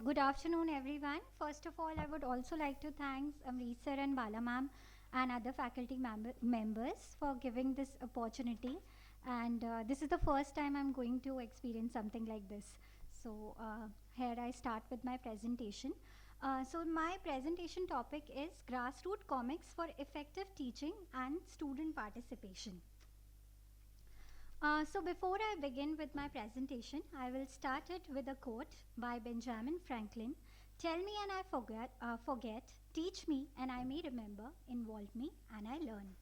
Good afternoon, everyone. First of all, I would also like to thank Amrit sir and Bala ma'am and other faculty members for giving this opportunity. And this is the first time I'm going to experience something like this. So here I start with my presentation. My presentation topic is grassroots comics for effective teaching and student participation. So before I begin with my presentation, I will start it with a quote by Benjamin Franklin. Tell me and I forget, teach me and I may remember, involve me and I learn.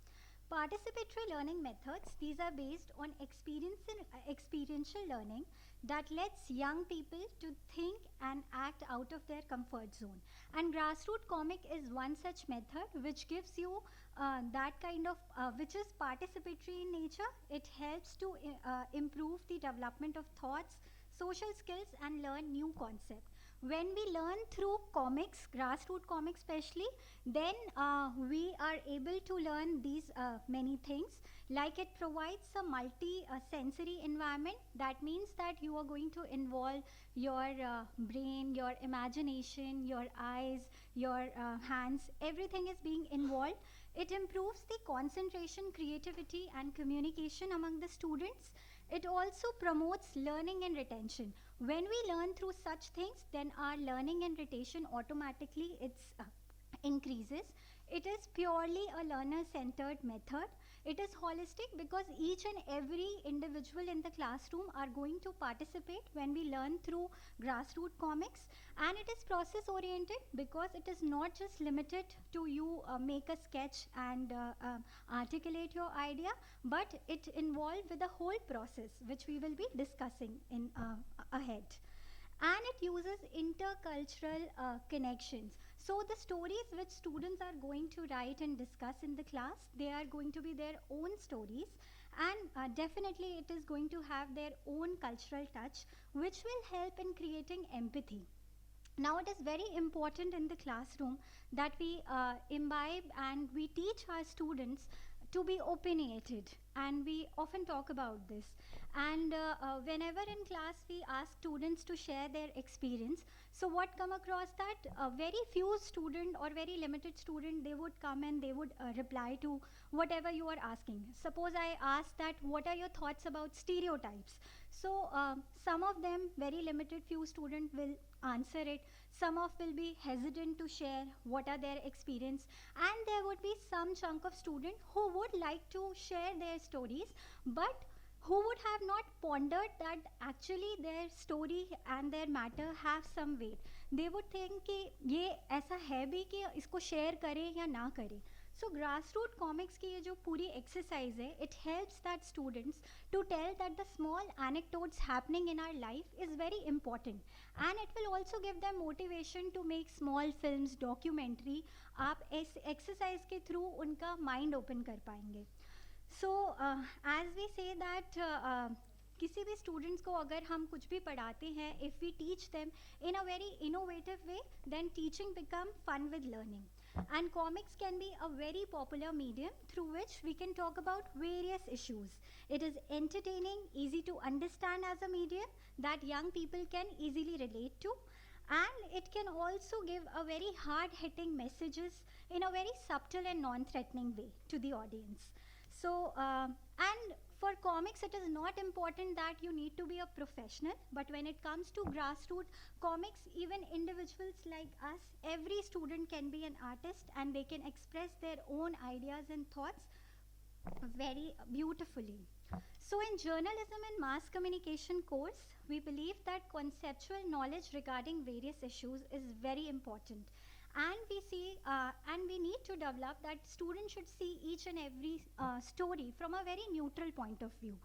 Participatory learning methods, these are based on experiential learning that lets young people to think and act out of their comfort zone. And grassroots comic is one such method which gives you that kind of, which is participatory in nature. It helps to improve the development of thoughts, social skills, and learn new concepts. When we learn through comics, grassroots comics especially, then we are able to learn these many things. Like it provides a multi sensory environment. That means that you are going to involve your brain, your imagination, your eyes, your hands, everything is being involved. It improves the concentration, creativity, and communication among the students. It also promotes learning and retention. When we learn through such things, then our learning and retention automatically increases. It is purely a learner centered method. It is holistic because each and every individual in the classroom are going to participate when we learn through grassroots comics. And it is process oriented because it is not just limited to you make a sketch and articulate your idea, but it involved with the whole process which we will be discussing in ahead. And it uses intercultural connections. So the stories which students are going to write and discuss in the class, they are going to be their own stories, and definitely it is going to have their own cultural touch, which will help in creating empathy. Now it is very important in the classroom that we imbibe and we teach our students to be opinionated, and we often talk about this. And whenever in class we ask students to share their experience, so what come across that very few student or very limited student, they would come and they would reply to whatever you are asking. Suppose I ask that what are your thoughts about stereotypes, so some of them, very limited few student will answer it. Some of will be hesitant to share what are their experience, and there would be some chunk of student who would like to share their stories, but who would have not pondered that actually their story and their matter have some weight. They would think कि ये ऐसा है भी कि इसको share करें या ना करें. So grassroots comics की ये जो पूरी exercise है, it helps that students to tell that the small anecdotes happening in our life is very important, and it will also give them motivation to make small films, documentary. आप इस exercise के through उनका mind open कर पाएंगे. So as we say that किसी भी students को अगर हम कुछ भी पढ़ाते हैं, if we teach them in a very innovative way, then teaching become fun with learning. And comics can be a very popular medium through which we can talk about various issues. It is entertaining, easy to understand as a medium that young people can easily relate to, and it can also give a very hard hitting messages in a very subtle and non threatening way to the audience. And for comics, it is not important that you need to be a professional, but when it comes to grassroots comics, even individuals like us, every student can be an artist and they can express their own ideas and thoughts very beautifully. So, in journalism and mass communication course, we believe that conceptual knowledge regarding various issues is very important. And we need to develop that students should see each and every story from a very neutral point of view.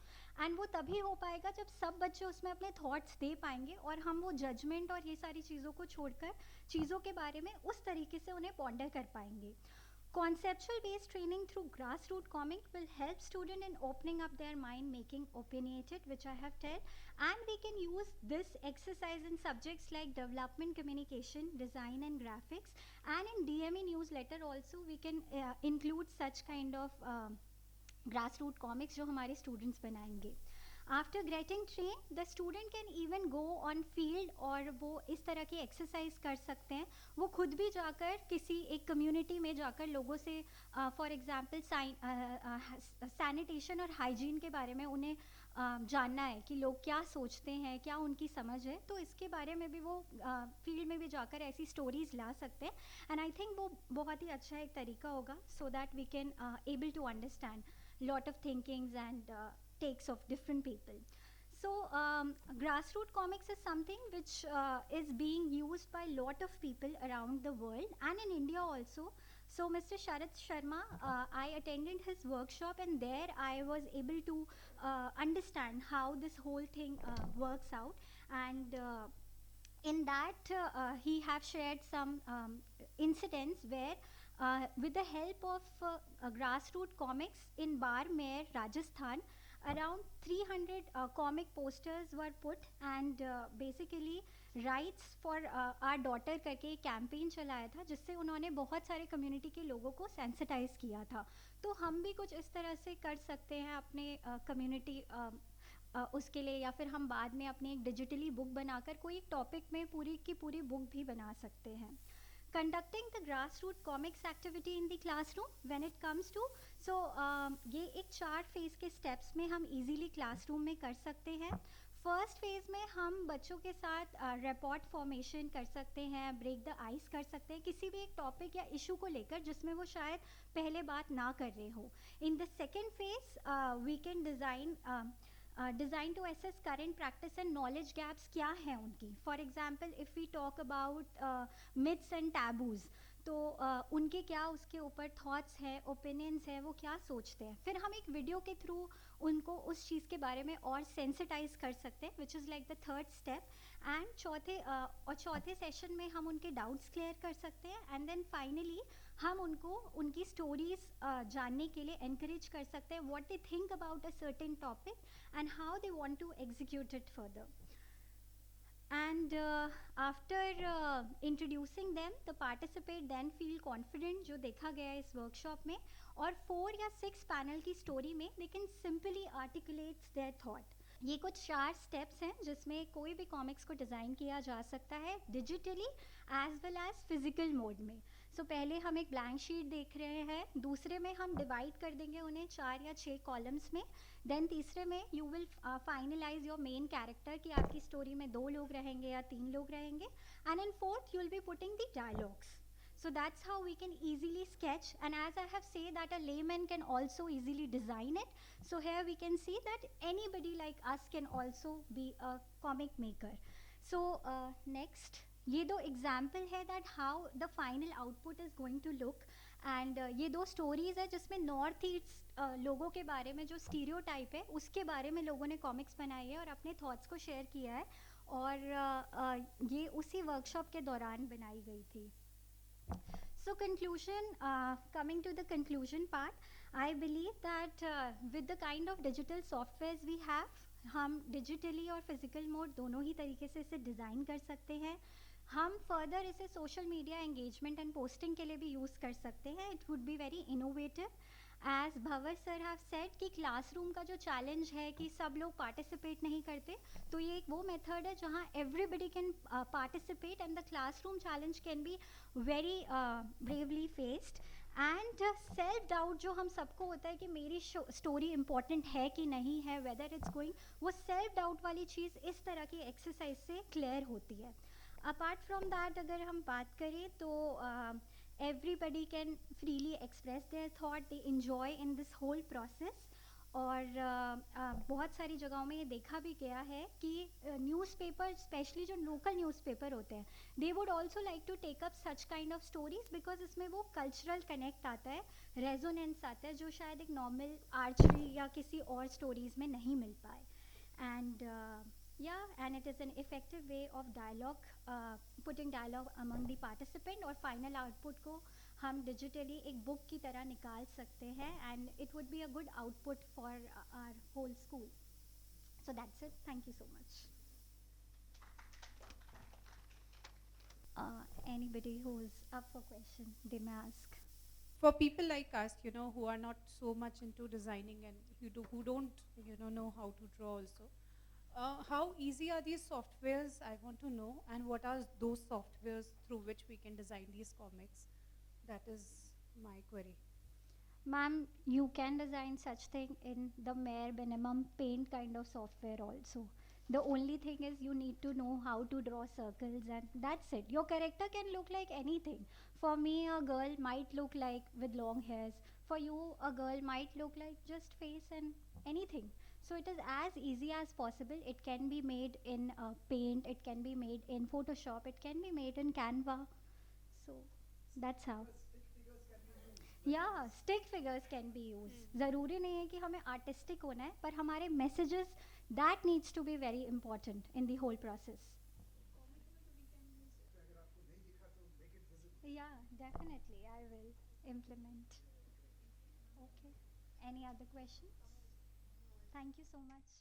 And वो तभी हो पाएगा जब सब बच्चे उसमें अपने thoughts दे पाएंगे और हम वो जजमेंट और ये सारी चीज़ों को छोड़कर चीज़ों के बारे में उस तरीके से उन्हें पॉन्डर कर पाएंगे. Conceptual based training through grassroots comic will help student in opening up their mind, making opinionated, which I have told, and we can use this exercise in subjects like development communication, design and graphics, and in DME newsletter also we can include such kind of grassroots comics जो हमारे students बनाएंगे. After getting train the student can even go on field और वो इस तरह की exercise कर सकते हैं. वो खुद भी जाकर किसी एक कम्युनिटी में जाकर लोगों से फॉर एग्जांपल सैनिटेशन और हाइजीन के बारे में उन्हें जानना है कि लोग क्या सोचते हैं, क्या उनकी समझ है, तो इसके बारे में भी वो फील्ड में भी जाकर ऐसी स्टोरीज ला सकते हैं. एंड आई थिंक वो बहुत ही अच्छा एक तरीका होगा so that we can able to understand lot of thinkings and takes of different people. So grassroots comics is something which is being used by lot of people around the world and in India also. So Mr. Sharat Sharma, I attended his workshop and there I was able to understand how this whole thing works out. And in that he have shared some incidents where with the help of grassroots comics in Barmer, Rajasthan, around 300 comic posters were put and basically rights for our daughter करके एक campaign चलाया था जिससे उन्होंने बहुत सारे community के लोगों को सेंसिटाइज किया था. तो हम भी कुछ इस तरह से कर सकते हैं अपने कम्युनिटी उसके लिए, या फिर हम बाद में अपनी एक डिजिटली बुक बनाकर कोई एक टॉपिक में पूरी की पूरी बुक भी बना सकते हैं. Conducting the grass root comics activity in the classroom when it comes to, so ये एक 4 फेज के स्टेप्स में हम इजीली क्लासरूम में कर सकते हैं. फर्स्ट फेज में हम बच्चों के साथ रिपोर्ट फॉर्मेशन कर सकते हैं, ब्रेक द आइस कर सकते हैं किसी भी एक टॉपिक या इशू को लेकर जिसमें वो शायद पहले बात ना कर रहे हो. In the second phase we can design to assess current practice and knowledge gaps क्या हैं उनकी. For example if we talk about myths and taboos, तो उनके क्या उसके ऊपर थॉट्स हैं, ओपिनियंस हैं, वो क्या सोचते हैं. फिर हम एक वीडियो के थ्रू उनको उस चीज़ के बारे में और सेंसिटाइज कर सकते हैं which is like the third step. And चौथे सेशन में हम उनके डाउट्स क्लियर कर सकते हैं. एंड देन फाइनली हम उनको उनकी स्टोरीज जानने के लिए encourage कर सकते हैं, what they think about a certain topic and how they want to execute it further. And after introducing them, the participant then feel confident जो देखा गया है इस वर्कशॉप में, और 4 या 6 पैनल की स्टोरी में they can simply articulate their thought. ये कुछ 4 स्टेप्स हैं जिसमें कोई भी कॉमिक्स को डिज़ाइन किया जा सकता है digitally as well as physical mode में. सो पहले हम एक ब्लैंक शीट देख रहे हैं, दूसरे में हम डिवाइड कर देंगे उन्हें 4 या 6 कॉलम्स में. देन तीसरे में you will finalize your main character कि आपकी स्टोरी में 2 लोग रहेंगे या 3 लोग रहेंगे. And in fourth you will be putting the dialogues. So that's how we can easily sketch, and as I have said that a layman can also easily design it, so here we can see that anybody like us can also be a comic maker. So next, ये दो example है that how the final output is going to look. And ये 2 stories है जिसमें north east लोगों के बारे में जो स्टीरियोटाइप है उसके बारे में लोगों ने कॉमिक्स बनाई है और अपने थॉट्स को शेयर किया है, और ये उसी वर्कशॉप के दौरान बनाई गई थी. So conclusion, coming to the conclusion part, I believe that with the kind of digital softwares we have, हम डिजिटली और फिजिकल मोड दोनों ही तरीके से इसे डिज़ाइन कर सकते हैं. हम फर्दर इसे social media engagement and posting के लिए भी यूज़ कर सकते हैं. It would be very innovative. As Bhawar sir have said कि क्लासरूम का जो चैलेंज है कि सब लोग पार्टिसिपेट नहीं करते, तो ये एक वो मेथड है जहाँ everybody can participate and the classroom challenge can be very bravely faced. And self doubt जो हम सबको होता है कि मेरी स्टोरी इम्पॉर्टेंट है कि नहीं है, वेदर इट्स गोइंग, वो सेल्फ डाउट वाली चीज़ इस तरह की एक्सरसाइज से क्लियर होती है. अपार्ट फ्रॉम दैट अगर हम बात करें तो everybody can freely express their thought, they enjoy in this whole process. और बहुत सारी जगहों में ये देखा भी गया है कि न्यूज़पेपर, स्पेशली जो लोकल न्यूज़पेपर होते हैं, they would also like to take up such kind of stories because इसमें वो कल्चरल कनेक्ट आता है, रेजोनेंस आता है जो शायद एक नॉर्मल आर्चरी या किसी और स्टोरीज में नहीं मिल पाए. And and it is an effective way of dialogue, putting dialogue among the participant, और final output को हम digitally एक book की तरह निकाल सकते हैं, and it would be a good output for our whole school. So that's it. Thank you so much. Anybody who is up for question, they may ask. for people like us, who are not so much into designing and who don't, know how to draw also, how easy are these softwares? I want to know, and what are those softwares through which we can design these comics? That is my query. Ma'am, you can design such thing in the bare minimum paint kind of software also. The only thing is you need to know how to draw circles and that's it. Your character can look like anything. For me, a girl might look like with long hairs. For you, a girl might look like just face and anything. So it is as easy as possible. It can be made in paint, it can be made in Photoshop, it can be made in Canva. So that's how. या stick figures can be use ज़रूरी नहीं है कि हमें artistic होना है पर हमारे messages that needs to be very important in the whole process या definitely I will implement okay any other questions thank you so much